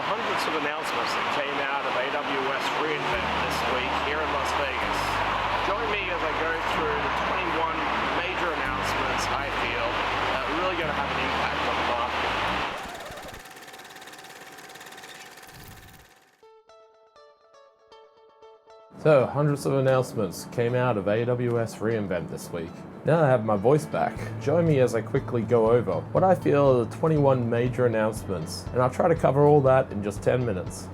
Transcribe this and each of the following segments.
hundreds of announcements that came out of AWS reInvent this week here in Las Vegas. Join me as I go through the 21 major announcements I feel that are really going to have an impact on the market. So, hundreds of announcements came out of AWS reInvent this week. Now I have my voice back. Join me as I quickly go over what I feel are the 21 major announcements, and I'll try to cover all that in just 10 minutes.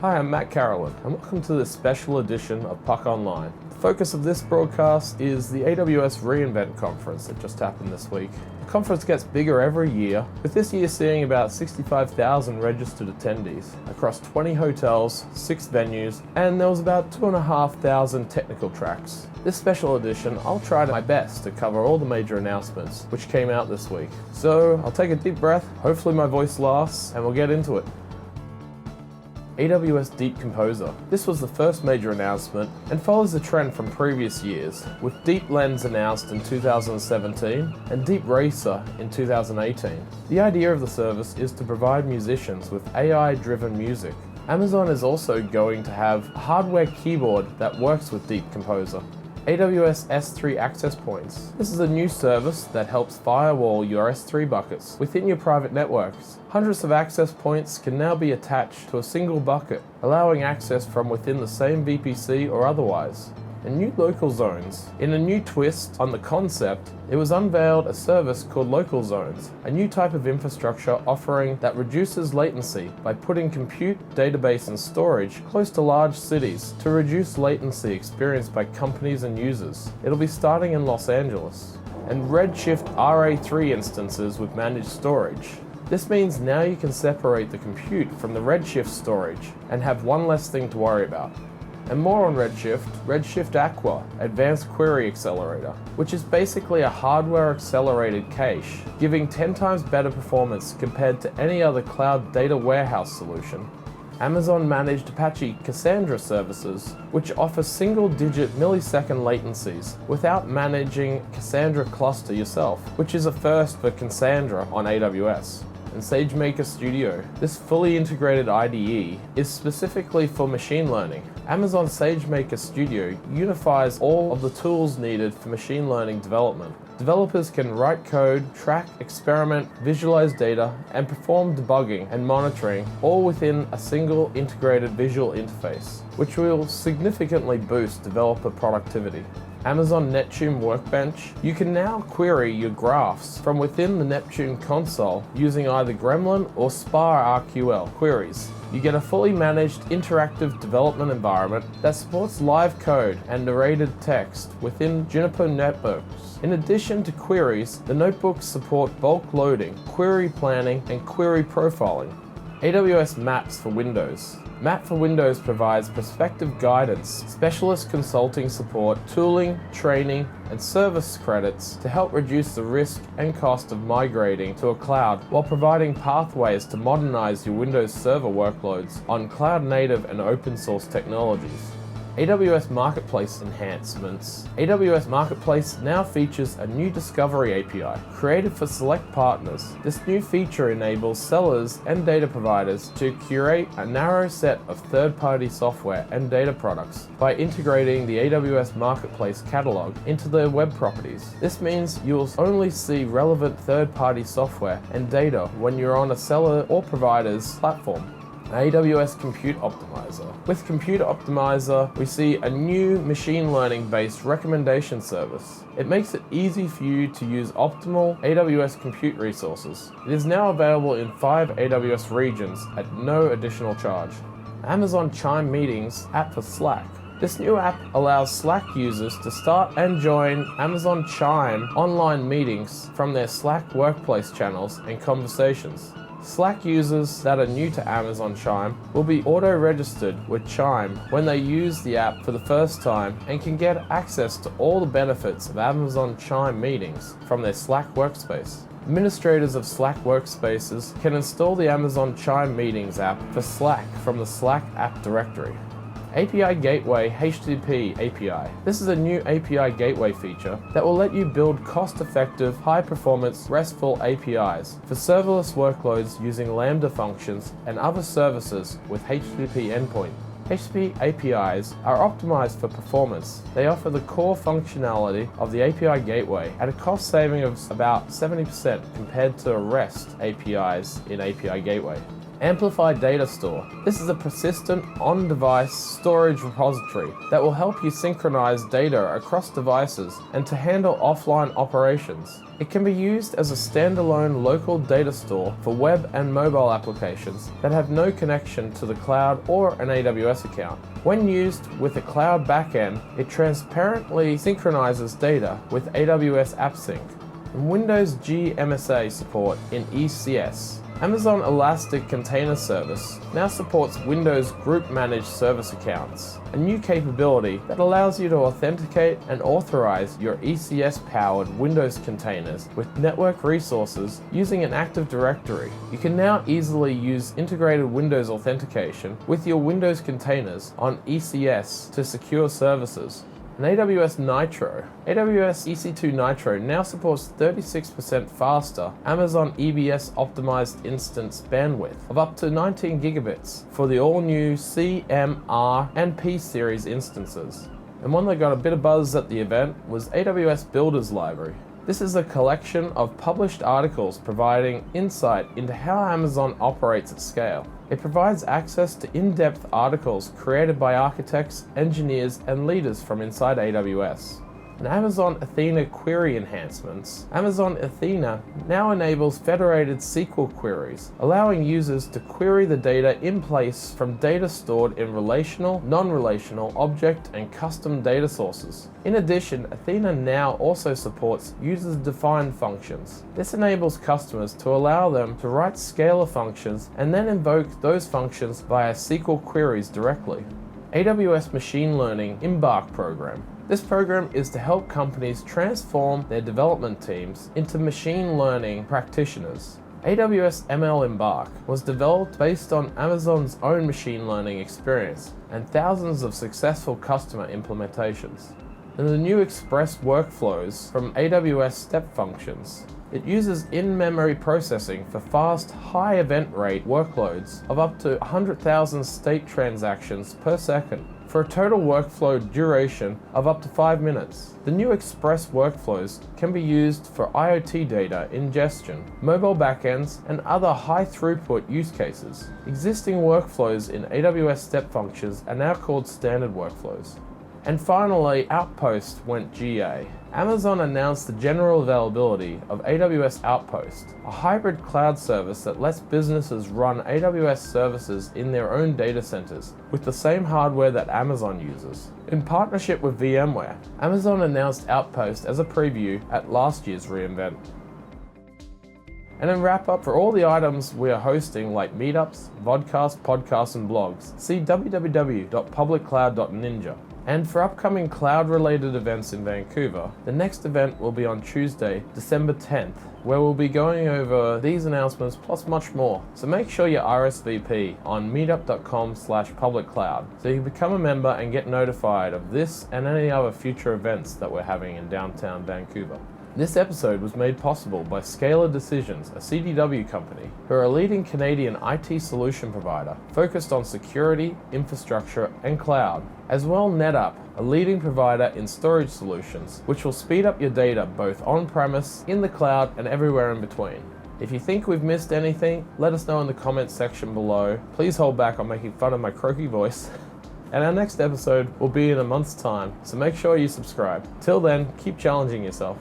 Hi, I'm Matt Carolyn, and welcome to this special edition of Puck Online. The focus of this broadcast is the AWS reInvent conference that just happened this week. The conference gets bigger every year, with this year seeing about 65,000 registered attendees across 20 hotels, 6 venues, and there was about 2,500 technical tracks. This special edition, I'll try my best to cover all the major announcements which came out this week. So I'll take a deep breath, hopefully my voice lasts, and we'll get into it. AWS Deep Composer. This was the first major announcement and follows the trend from previous years, with Deep Lens announced in 2017 and Deep Racer in 2018. The idea of the service is to provide musicians with AI-driven music. Amazon is also going to have a hardware keyboard that works with Deep Composer. AWS S3 Access Points. This is a new service that helps firewall your S3 buckets within your private networks. Hundreds of access points can now be attached to a single bucket, allowing access from within the same VPC or otherwise. And new local zones. In a new twist on the concept, it was unveiled a service called Local Zones, a new type of infrastructure offering that reduces latency by putting compute, database, and storage close to large cities to reduce latency experienced by companies and users. It'll be starting in Los Angeles. And Redshift RA3 instances with managed storage. This means now you can separate the compute from the Redshift storage and have one less thing to worry about. And more on Redshift Aqua, Advanced Query Accelerator, which is basically a hardware-accelerated cache, giving 10 times better performance compared to any other cloud data warehouse solution. Amazon managed Apache Cassandra services, which offer single-digit millisecond latencies without managing Cassandra cluster yourself, which is a first for Cassandra on AWS. And SageMaker Studio. This fully integrated IDE is specifically for machine learning. Amazon SageMaker Studio unifies all of the tools needed for machine learning development. Developers can write code, track, experiment, visualize data, and perform debugging and monitoring all within a single integrated visual interface, which will significantly boost developer productivity. Amazon Neptune Workbench. You can now query your graphs from within the Neptune console using either Gremlin or SparRQL queries. You get a fully managed interactive development environment that supports live code and narrated text within Juniper notebooks. In addition to queries, the notebooks support bulk loading, query planning, and query profiling. AWS Maps for Windows. Map for Windows provides prospective guidance, specialist consulting support, tooling, training, and service credits to help reduce the risk and cost of migrating to a cloud while providing pathways to modernize your Windows Server workloads on cloud-native and open-source technologies. AWS Marketplace enhancements. AWS Marketplace now features a new discovery API created for select partners. This new feature enables sellers and data providers to curate a narrow set of third-party software and data products by integrating the AWS Marketplace catalog into their web properties. This means you'll only see relevant third-party software and data when you're on a seller or provider's platform. AWS Compute Optimizer. With Compute Optimizer, we see a new machine learning-based recommendation service. It makes it easy for you to use optimal AWS compute resources. It is now available in 5 AWS regions at no additional charge. Amazon Chime Meetings app for Slack. This new app allows Slack users to start and join Amazon Chime online meetings from their Slack workplace channels and conversations. Slack users that are new to Amazon Chime will be auto-registered with Chime when they use the app for the first time and can get access to all the benefits of Amazon Chime meetings from their Slack workspace. Administrators of Slack workspaces can install the Amazon Chime Meetings app for Slack from the Slack app directory. API Gateway HTTP API. This is a new API gateway feature that will let you build cost-effective, high-performance RESTful APIs for serverless workloads using Lambda functions and other services with HTTP endpoint. HTTP APIs are optimized for performance. They offer the core functionality of the API gateway at a cost saving of about 70% compared to REST APIs in API Gateway. Amplified Data Store. This is a persistent, on-device storage repository that will help you synchronize data across devices and to handle offline operations. It can be used as a standalone local data store for web and mobile applications that have no connection to the cloud or an AWS account. When used with a cloud backend, it transparently synchronizes data with AWS AppSync and Windows GMSA support in ECS. Amazon Elastic Container Service now supports Windows Group Managed Service accounts, a new capability that allows you to authenticate and authorize your ECS-powered Windows containers with network resources using an Active Directory. You can now easily use integrated Windows authentication with your Windows containers on ECS to secure services. And AWS Nitro. AWS EC2 Nitro now supports 36% faster Amazon EBS optimized instance bandwidth of up to 19 gigabits for the all-new C, M, R, and P series instances. And one that got a bit of buzz at the event was AWS Builders Library. This is a collection of published articles providing insight into how Amazon operates at scale. It provides access to in-depth articles created by architects, engineers, and leaders from inside AWS. And Amazon Athena query enhancements. Amazon Athena now enables federated SQL queries, allowing users to query the data in place from data stored in relational, non-relational, object, and custom data sources. In addition, Athena now also supports user-defined functions. This enables customers to allow them to write scalar functions and then invoke those functions via SQL queries directly. AWS Machine Learning Embark program. This program is to help companies transform their development teams into machine learning practitioners. AWS ML Embark was developed based on Amazon's own machine learning experience and thousands of successful customer implementations. And the new Express workflows from AWS Step Functions. It uses in-memory processing for fast, high event rate workloads of up to 100,000 state transactions per second for a total workflow duration of up to 5 minutes. The new Express workflows can be used for IoT data ingestion, mobile backends, and other high-throughput use cases. Existing workflows in AWS Step Functions are now called standard workflows. And finally, Outpost went GA. Amazon announced the general availability of AWS Outpost, a hybrid cloud service that lets businesses run AWS services in their own data centers with the same hardware that Amazon uses. In partnership with VMware, Amazon announced Outpost as a preview at last year's reInvent. And in wrap up, for all the items we are hosting like meetups, vodcasts, podcasts, and blogs, see www.publiccloud.ninja. And for upcoming cloud-related events in Vancouver, the next event will be on Tuesday, December 10th, where we'll be going over these announcements plus much more. So make sure you RSVP on meetup.com/publiccloud so you become a member and get notified of this and any other future events that we're having in downtown Vancouver. This episode was made possible by Scalar Decisions, a CDW company, who are a leading Canadian IT solution provider focused on security, infrastructure, and cloud. As well, NetApp, a leading provider in storage solutions, which will speed up your data both on-premise, in the cloud, and everywhere in between. If you think we've missed anything, let us know in the comments section below. Please hold back on making fun of my croaky voice. And our next episode will be in a month's time, so make sure you subscribe. Till then, keep challenging yourself.